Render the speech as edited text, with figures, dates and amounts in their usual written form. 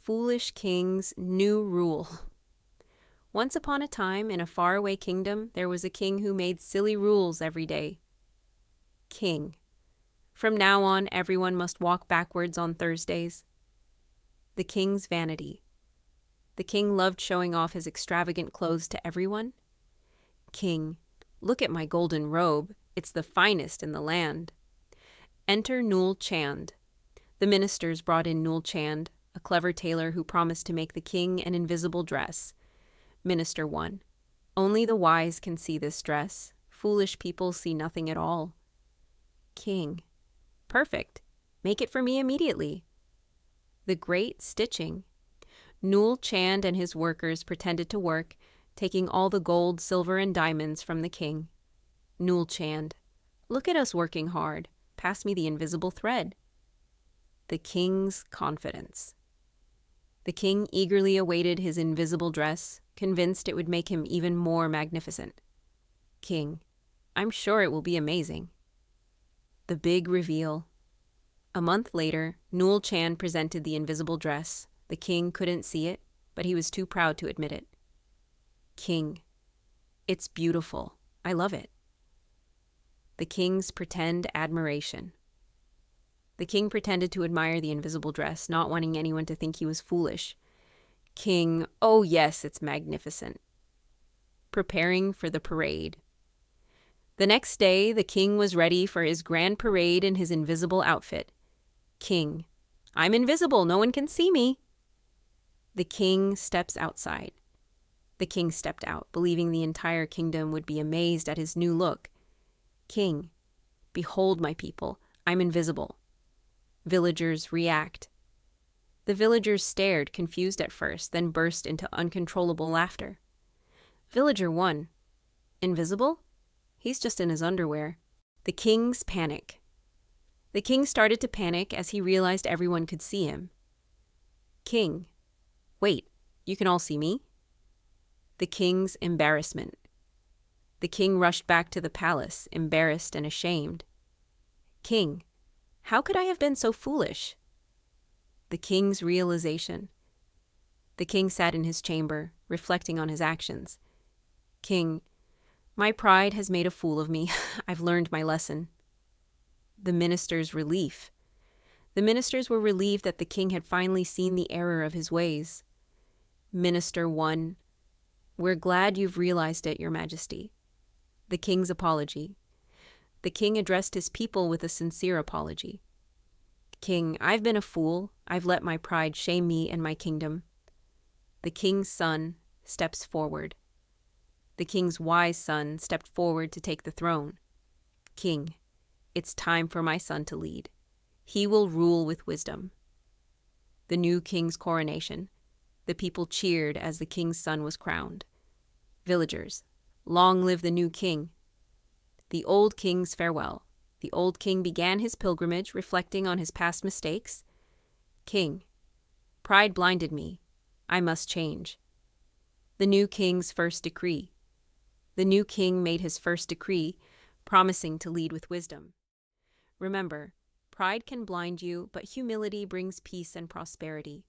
foolish king's new rule. Once upon a time, in a faraway kingdom, there was a king who made silly rules every day. King. From now on, everyone must walk backwards on Thursdays. The king's vanity. The king loved showing off his extravagant clothes to everyone. King. Look at my golden robe. It's the finest in the land. Enter Nool Chand. The ministers brought in Nool Chand, a clever tailor who promised to make the king an invisible dress. Minister 1. Only the wise can see this dress. Foolish people see nothing at all. King. Perfect. Make it for me immediately. The great stitching. Nool Chand and his workers pretended to work, taking all the gold, silver, and diamonds from the king. Nool Chand. Look at us working hard. Pass me the invisible thread. The king's confidence. The king eagerly awaited his invisible dress, convinced it would make him even more magnificent. King. I'm sure it will be amazing. The big reveal. A month later, Nool Chand presented the invisible dress. The king couldn't see it, but he was too proud to admit it. King. It's beautiful. I love it. The king's pretend admiration. The king pretended to admire the invisible dress, not wanting anyone to think he was foolish. King. Oh yes, it's magnificent. Preparing for the parade. The next day, the king was ready for his grand parade in his invisible outfit. King. I'm invisible. No one can see me. The king steps outside. The king stepped out, believing the entire kingdom would be amazed at his new look. King. Behold, my people. I'm invisible. Villagers react. The villagers stared, confused at first, then burst into uncontrollable laughter. Villager 1. Invisible? He's just in his underwear. The king's panic. The king started to panic as he realized everyone could see him. King. Wait, you can all see me? The king's embarrassment. The king rushed back to the palace, embarrassed and ashamed. King. How could I have been so foolish? The king's realization. The king sat in his chamber, reflecting on his actions. King. My pride has made a fool of me. I've learned my lesson. The minister's relief. The ministers were relieved that the king had finally seen the error of his ways. Minister 1. We're glad you've realized it, Your Majesty. The king's apology. The king addressed his people with a sincere apology. King, I've been a fool. I've let my pride shame me and my kingdom. The king's son steps forward. The king's wise son stepped forward to take the throne. King, it's time for my son to lead. He will rule with wisdom. The new king's coronation. The people cheered as the king's son was crowned. Villagers, long live the new king. The old king's farewell. The old king began his pilgrimage, reflecting on his past mistakes. King, pride blinded me. I must change. The new king's first decree. The new king made his first decree, promising to lead with wisdom. Remember, pride can blind you, but humility brings peace and prosperity.